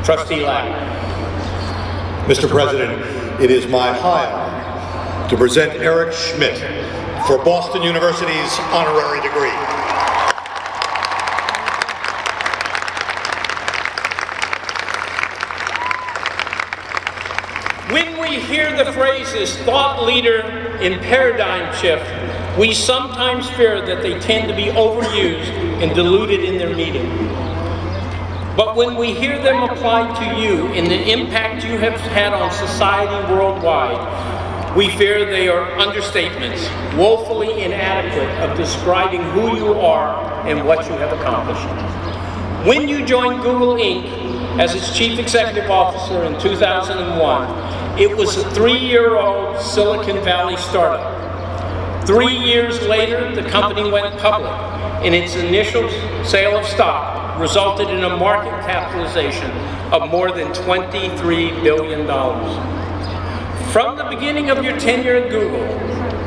Trustee Lack. Mr. President, it is my high honor to present Eric Schmidt for Boston University's honorary degree. When we hear the phrases thought leader and paradigm shift, we sometimes fear that they tend to be overused and diluted in their meaning. But when we hear them applied to you and the impact you have had on society worldwide, we fear they are understatements, woefully inadequate of describing who you are and what you have accomplished. When you joined Google Inc. as its Chief Executive Officer in 2001, it was a 3-year-old Silicon Valley startup. 3 years later, the company went public, and its initial sale of stock resulted in a market capitalization of more than $23 billion. From the beginning of your tenure at Google,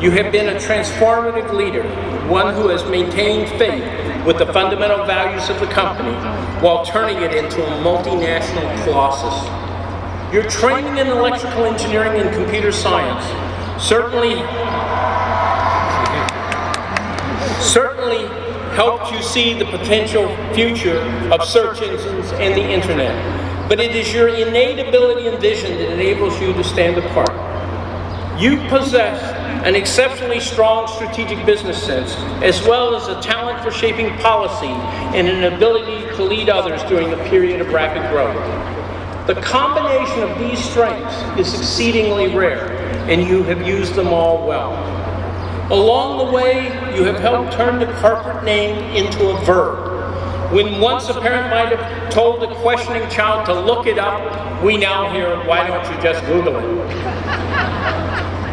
you have been a transformative leader, one who has maintained faith with the fundamental values of the company while turning it into a multinational colossus. Your training in electrical engineering and computer science certainly helped you see the potential future of search engines and the internet. But it is your innate ability and vision that enables you to stand apart. You possess an exceptionally strong strategic business sense, as well as a talent for shaping policy and an ability to lead others during a period of rapid growth. The combination of these strengths is exceedingly rare, and you have used them all well. Along the way, you have helped turn the corporate name into a verb. When once a parent might have told a questioning child to look it up, we now hear, why don't you just Google it?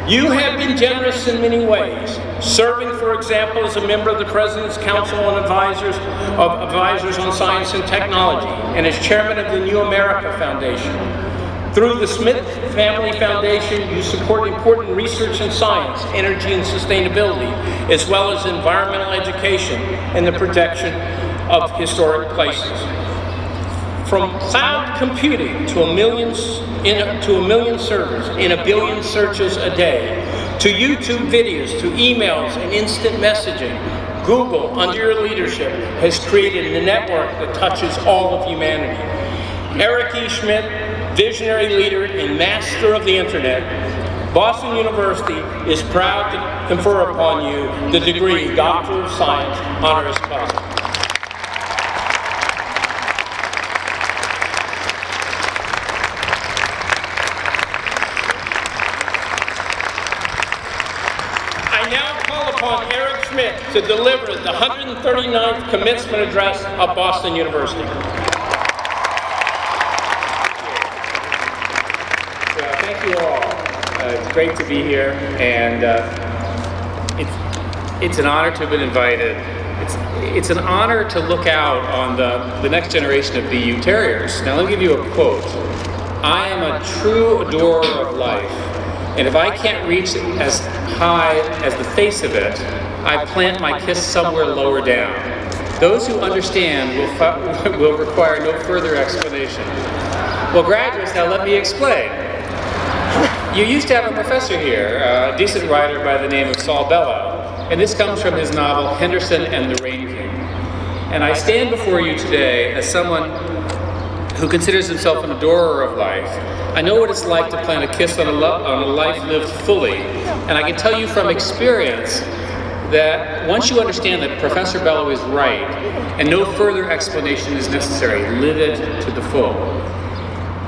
You have been generous in many ways, serving, for example, as a member of the President's Council on Advisors on Science and Technology, and as chairman of the New America Foundation. Through the Smith Family Foundation, you support important research in science, energy, and sustainability, as well as environmental education and the protection of historic places. From cloud computing to a million servers and 1 billion searches a day, to YouTube videos, to emails and instant messaging, Google, under your leadership, has created a network that touches all of humanity. Eric E. Schmidt, visionary leader and master of the internet, Boston University is proud to confer upon you the degree Doctor of Science honoris causa. I now call upon Eric Schmidt to deliver the 139th commencement address of Boston University. Thank you all. It's great to be here, and it's an honor to have been invited. It's an honor to look out on the next generation of BU Terriers. Now let me give you a quote. I am a true adorer of life, and if I can't reach as high as the face of it, I plant my kiss somewhere lower down. Those who understand will require no further explanation. Well, graduates, now let me explain. You used to have a professor here, a decent writer by the name of Saul Bellow, and this comes from his novel Henderson and the Rain King. And I stand before you today as someone who considers himself an adorer of life. I know what it's like to plant a kiss on a life lived fully, and I can tell you from experience that once you understand that Professor Bellow is right, and no further explanation is necessary, live it to the full.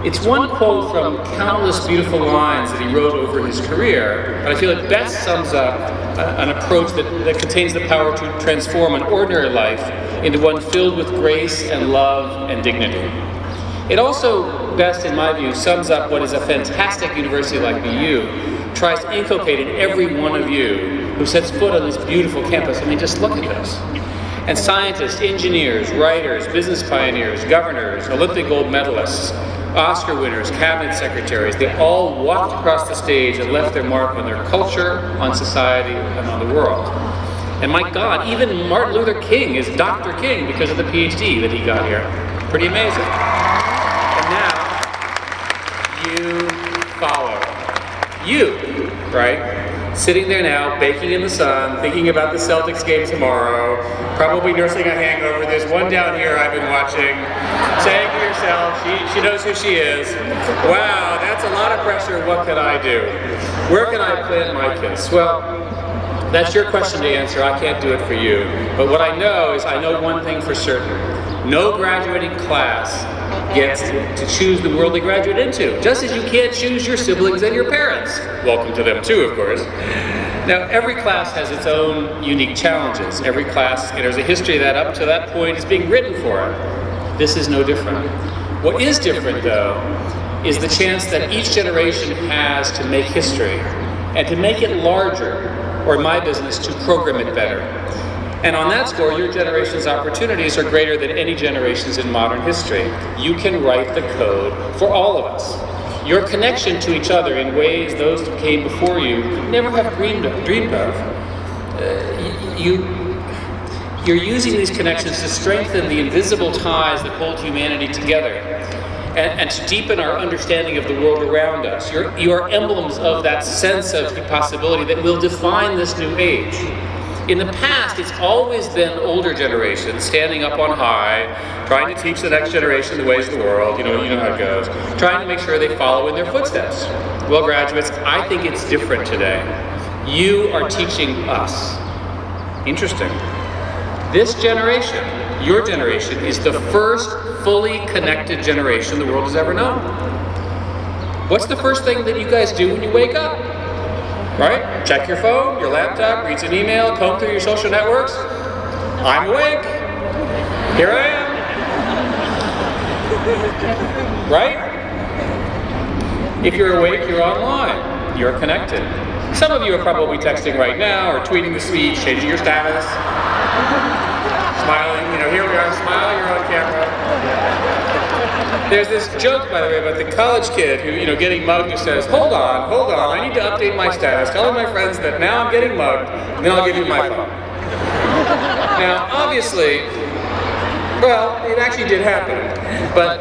It's one quote from countless beautiful lines that he wrote over his career, but I feel it best sums up an approach that contains the power to transform an ordinary life into one filled with grace and love and dignity. It also best, in my view, sums up what is a fantastic university like BU tries to inculcate in every one of you who sets foot on this beautiful campus. I mean, just look at this. And scientists, engineers, writers, business pioneers, governors, Olympic gold medalists, Oscar winners, cabinet secretaries, they all walked across the stage and left their mark on their culture, on society, and on the world. And my God, even Martin Luther King is Dr. King because of the PhD that he got here. Pretty amazing. And now, you follow. You, right? Sitting there now, baking in the sun, thinking about the Celtics game tomorrow, probably nursing a hangover. There's one down here I've been watching, saying to yourself, she knows who she is. Wow, that's a lot of pressure. What can I do? Where can I plant my kiss? Well, that's your question to answer. I can't do it for you. But what I know is I know one thing for certain. No graduating class gets to choose the world they graduate into, just as you can't choose your siblings and your parents. Welcome to them too, of course. Now, every class has its own unique challenges. Every class enters a history that up to that point is being written for it. This is no different. What is different, though, is the chance that each generation has to make history and to make it larger, or in my business, to program it better. And on that score, your generation's opportunities are greater than any generation's in modern history. You can write the code for all of us. Your connection to each other in ways those who came before you could never have dreamed of. You're using these connections to strengthen the invisible ties that hold humanity together and to deepen our understanding of the world around us. You are emblems of that sense of possibility that will define this new age. In the past, it's always been older generations standing up on high, trying to teach the next generation the ways of the world, you know how it goes, trying to make sure they follow in their footsteps. Well, graduates, I think it's different today. You are teaching us. Interesting. This generation, your generation, is the first fully connected generation the world has ever known. What's the first thing that you guys do when you wake up? Right? Check your phone, your laptop, read an email, comb through your social networks. I'm awake. Here I am. Right? If you're awake, you're online. You're connected. Some of you are probably texting right now or tweeting the speech, changing your status, smiling. Here we are, smiling, you're on camera. There's this joke, by the way, about the college kid who, getting mugged, who says, hold on, I need to update my status. Tell my friends that now I'm getting mugged, and then I'll give you my phone. Now, obviously, well, it actually did happen, but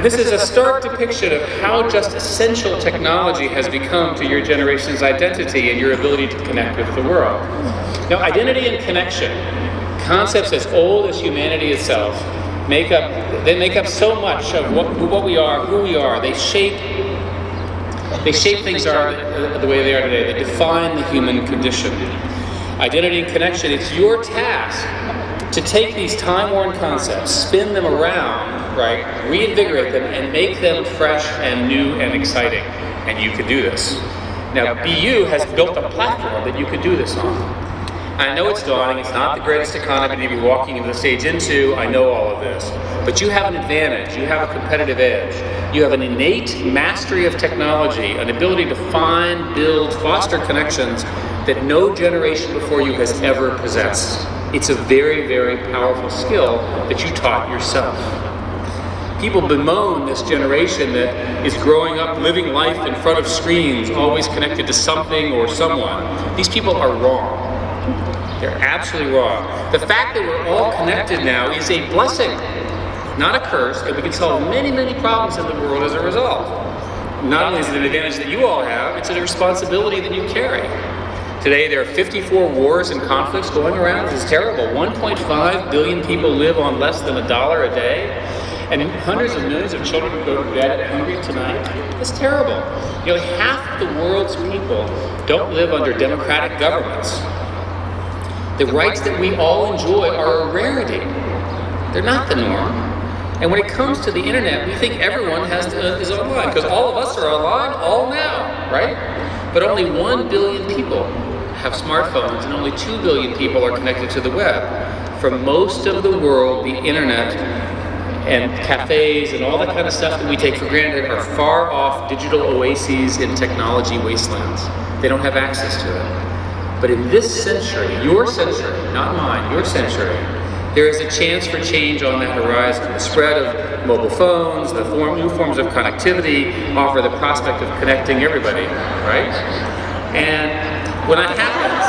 this is a stark depiction of how just essential technology has become to your generation's identity and your ability to connect with the world. Now, identity and connection, concepts as old as humanity itself, make up so much of what we are, who we are. They shape things the way they are today. They define the human condition. Identity and connection, it's your task to take these time-worn concepts, spin them around, right, reinvigorate them, and make them fresh and new and exciting. And you can do this. Now, BU has built a platform that you can do this on. I know it's dawning, it's not the greatest economy to be walking into the stage into, I know all of this. But you have an advantage, you have a competitive edge. You have an innate mastery of technology, an ability to find, build, foster connections that no generation before you has ever possessed. It's a very, very powerful skill that you taught yourself. People bemoan this generation that is growing up living life in front of screens, always connected to something or someone. These people are wrong. They're absolutely wrong. The fact that we're all connected now is a blessing, not a curse, and we can solve many, many problems in the world as a result. Not only is it an advantage that you all have, it's a responsibility that you carry. Today there are 54 wars and conflicts going around. This is terrible. 1.5 billion people live on less than $1 a day, and hundreds of millions of children go to bed hungry tonight. It's terrible. Half the world's people don't live under democratic governments. The rights that we all enjoy are a rarity. They're not the norm. And when it comes to the internet, we think everyone is online, because all of us are online all now, right? But only 1 billion people have smartphones, and only 2 billion people are connected to the web. For most of the world, the internet and cafes and all that kind of stuff that we take for granted are far off digital oases in technology wastelands. They don't have access to it. But in this century, your century, not mine, your century, there is a chance for change on that horizon. The spread of mobile phones, the new forms of connectivity offer the prospect of connecting everybody, right? And when that happens,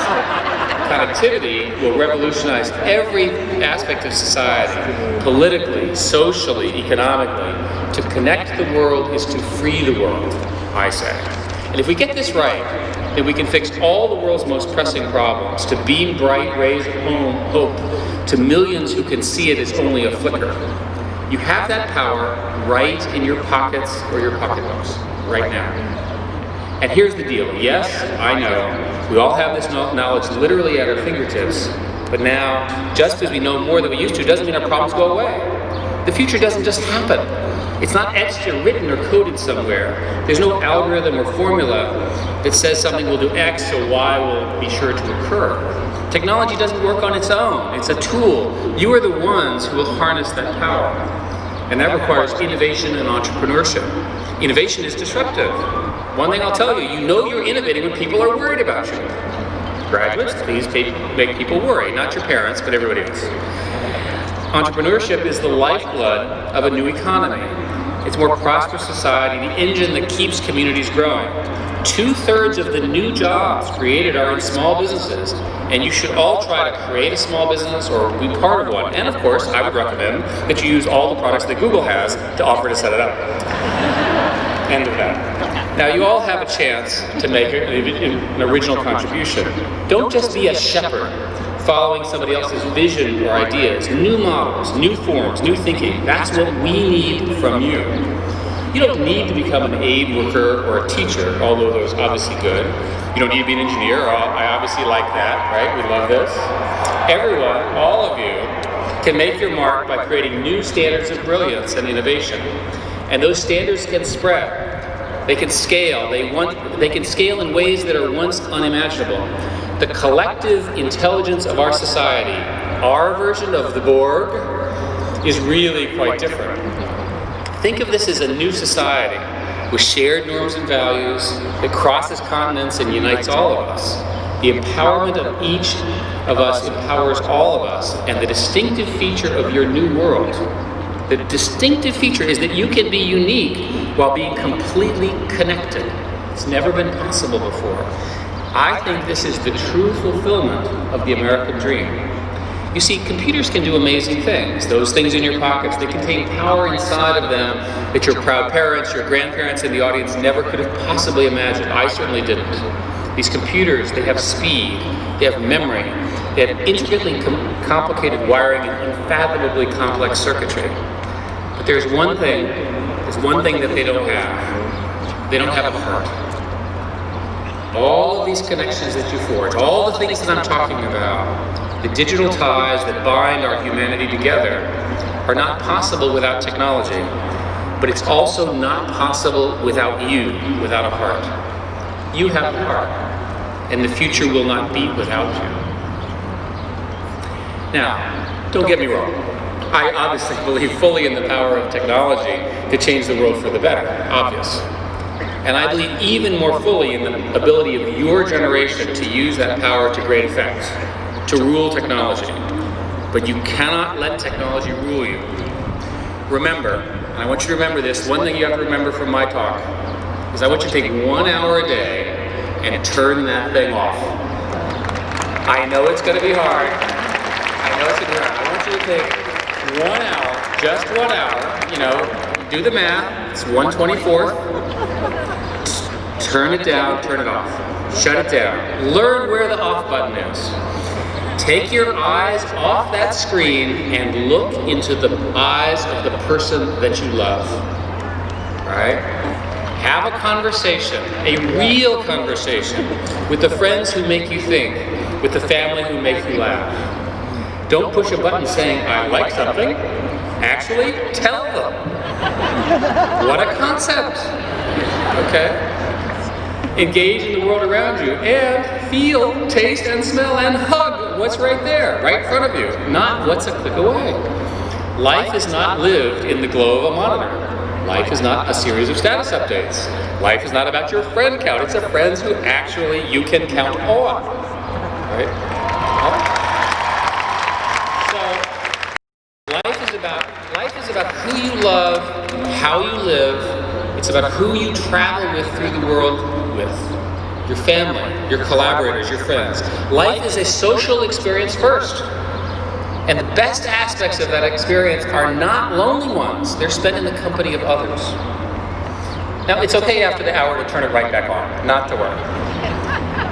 connectivity will revolutionize every aspect of society, politically, socially, economically. To connect the world is to free the world, I say. And if we get this right, then we can fix all the world's most pressing problems, to beam bright rays of hope to millions who can see it as only a flicker. You have that power right in your pockets or your pocketbooks, right now. And here's the deal. Yes, I know, we all have this knowledge literally at our fingertips, but now, just as we know more than we used to, doesn't mean our problems go away. The future doesn't just happen. It's not etched or written or coded somewhere. There's no algorithm or formula that says something will do X so Y will be sure to occur. Technology doesn't work on its own. It's a tool. You are the ones who will harness that power. And that requires innovation and entrepreneurship. Innovation is disruptive. One thing I'll tell you, you know you're innovating when people are worried about you. Graduates, please make people worry, not your parents, but everybody else. Entrepreneurship is the lifeblood of a new economy. It's a more prosperous society, the engine that keeps communities growing. 2/3 of the new jobs created are in small businesses, and you should all try to create a small business or be part of one. And of course, I would recommend that you use all the products that Google has to offer to set it up. End of that. Now, you all have a chance to make an original contribution. Don't just be a shepherd following somebody else's vision or ideas. New models, new forms, new thinking. That's what we need from you. You don't need to become an aid worker or a teacher, although those are obviously good. You don't need to be an engineer. I obviously like that, right? We love this. Everyone, all of you, can make your mark by creating new standards of brilliance and innovation. And those standards can spread. They can scale. They can scale in ways that are once unimaginable. The collective intelligence of our society, our version of the Borg, is really quite different. Think of this as a new society with shared norms and values that crosses continents and unites all of us. The empowerment of each of us empowers all of us, and the distinctive feature of your new world, the distinctive feature is that you can be unique while being completely connected. It's never been possible before. I think this is the true fulfillment of the American dream. You see, computers can do amazing things. Those things in your pockets, they contain power inside of them that your proud parents, your grandparents in the audience never could have possibly imagined. I certainly didn't. These computers, they have speed, they have memory, they have intricately complicated wiring and unfathomably complex circuitry. But there's one thing that they don't have. They don't have a heart. All of these connections that you forge, all the things that I'm talking about, the digital ties that bind our humanity together, are not possible without technology, but it's also not possible without you, without a heart. You have a heart, and the future will not be without you. Now, don't get me wrong. I obviously believe fully in the power of technology to change the world for the better, obvious. And I believe even more fully in the ability of your generation to use that power to great effect, to rule technology. But you cannot let technology rule you. Remember, and I want you to remember this, one thing you have to remember from my talk is I want you to take 1 hour a day and turn that thing off. I know it's going to be hard. I know it's going to be hard. I want you to take 1 hour, just 1 hour, do the math, it's 1/24th. Turn it down, turn it off. Shut it down. Learn where the off button is. Take your eyes off that screen and look into the eyes of the person that you love. All right? Have a conversation, a real conversation, with the friends who make you think, with the family who make you laugh. Don't push a button saying, I like something. Actually, tell them. What a concept. Okay? Engage in the world around you and feel, taste, and smell and hug what's right there, right in front of you, not what's a click away. Life is not lived in the glow of a monitor. Life is not a series of status updates. Life is not about your friend count. It's the friends who actually you can count on. Right? So, life is about who you love, how you live. It's about who you travel with through the world with. your family, your collaborators, your friends. Life is a social experience first. And the best aspects of that experience are not lonely ones. They're spent in the company of others. Now, it's okay after the hour to turn it right back on, not to worry.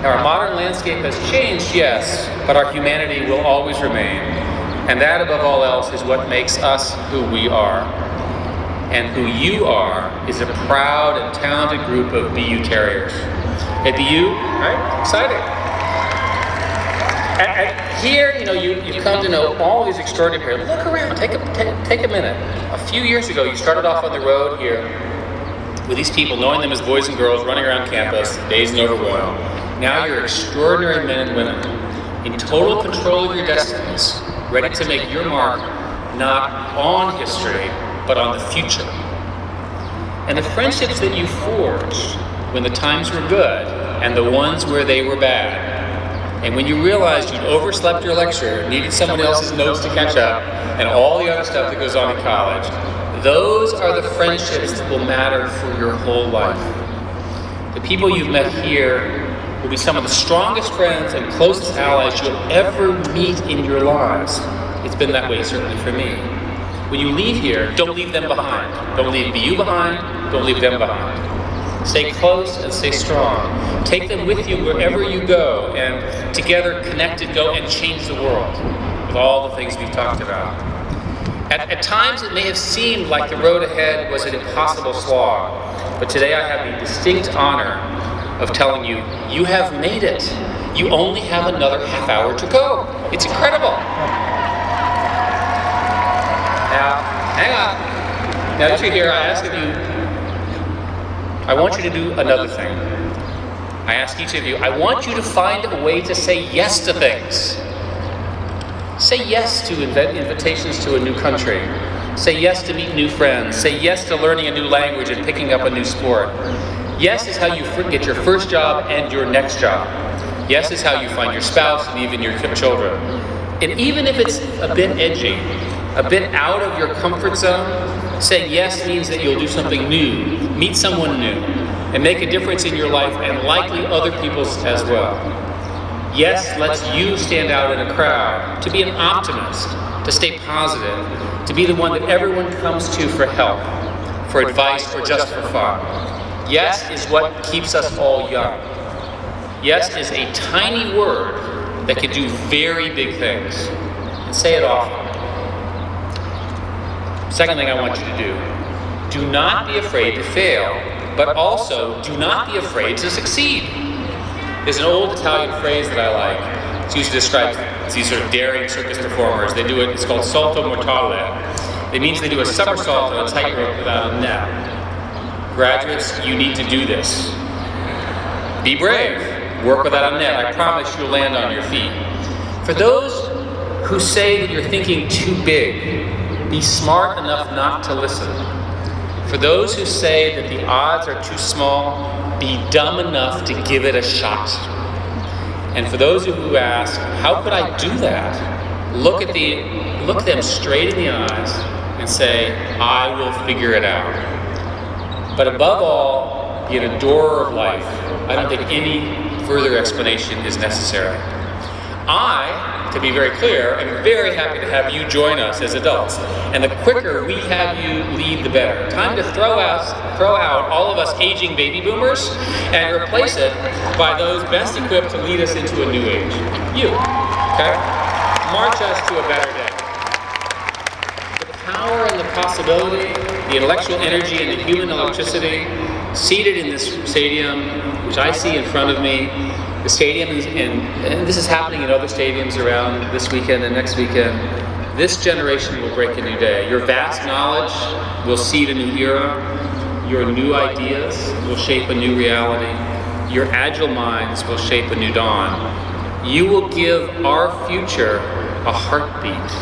Now, our modern landscape has changed, yes, but our humanity will always remain. And that, above all else, is what makes us who we are. And who you are is a proud and talented group of BU Terriers. At BU, right? Exciting. Here, you've come to know all these extraordinary people. Look around, take a minute. A few years ago, you started off on the road here with these people, knowing them as boys and girls, running around campus, dazed and overwhelmed. Now you're extraordinary men and women in total control of your destinies, ready to make your mark not on history, but on the future. And the friendships that you forged when the times were good and the ones where they were bad, and when you realized you'd overslept your lecture, needed someone else's notes to catch up, and all the other stuff that goes on in college, those are the friendships that will matter for your whole life. The people you've met here will be some of the strongest friends and closest allies you'll ever meet in your lives. It's been that way certainly for me. When you leave here, don't leave them behind. Don't leave BU behind, don't leave them behind. Stay close and stay strong. Take them with you wherever you go, and together, connected, go and change the world with all the things we've talked about. At times, it may have seemed like the road ahead was an impossible slog, but today I have the distinct honor of telling you, you have made it. You only have another half hour to go. It's incredible. Now, hang on. Now that you're here, I want you to do another thing. I ask each of you, I want you to find a way to say yes to things. Say yes to invitations to a new country. Say yes to meet new friends. Say yes to learning a new language and picking up a new sport. Yes is how you get your first job and your next job. Yes is how you find your spouse and even your children. And even if it's a bit edgy, a bit out of your comfort zone, saying yes means that you'll do something new, meet someone new, and make a difference in your life and likely other people's as well. Yes lets you stand out in a crowd, to be an optimist, to stay positive, to be the one that everyone comes to for help, for advice, or just for fun. Yes is what keeps us all young. Yes is a tiny word that can do very big things. And say it often. Second thing I want you to do not be afraid to fail, but also do not be afraid to succeed. There's an old Italian phrase that I like. It's used to describe these sort of daring circus performers. They do it, it's called salto mortale. It means they do a somersault on a tightrope without a net. Graduates, you need to do this. Be brave. Work without a net. I promise you'll land on your feet. For those who say that you're thinking too big, be smart enough not to listen. For those who say that the odds are too small, be dumb enough to give it a shot. And for those who ask, how could I do that? Look them straight in the eyes and say, I will figure it out. But above all, be an adorer of life. I don't think any further explanation is necessary. I, to be very clear, am very happy to have you join us as adults. And the quicker we have you lead, the better. Time to throw out all of us aging baby boomers and replace it by those best equipped to lead us into a new age. You, okay? March us to a better day. The power and the possibility, the intellectual energy and the human electricity seated in this stadium, which I see in front of me. The stadium is and this is happening in other stadiums around this weekend and next weekend. This generation will break a new day. Your vast knowledge will seed a new era. Your new ideas will shape a new reality. Your agile minds will shape a new dawn. You will give our future a heartbeat.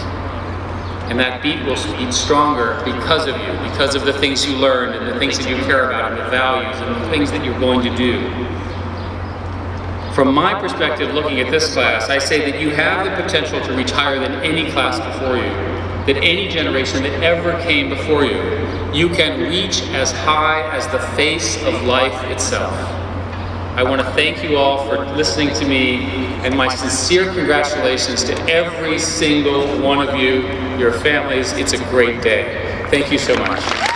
And that beat will beat stronger because of you, because of the things you learned and the things that you care about and the values and the things that you're going to do. From my perspective, looking at this class, I say that you have the potential to reach higher than any class before you, than any generation that ever came before you. You can reach as high as the face of life itself. I want to thank you all for listening to me, and my sincere congratulations to every single one of you, your families. It's a great day. Thank you so much.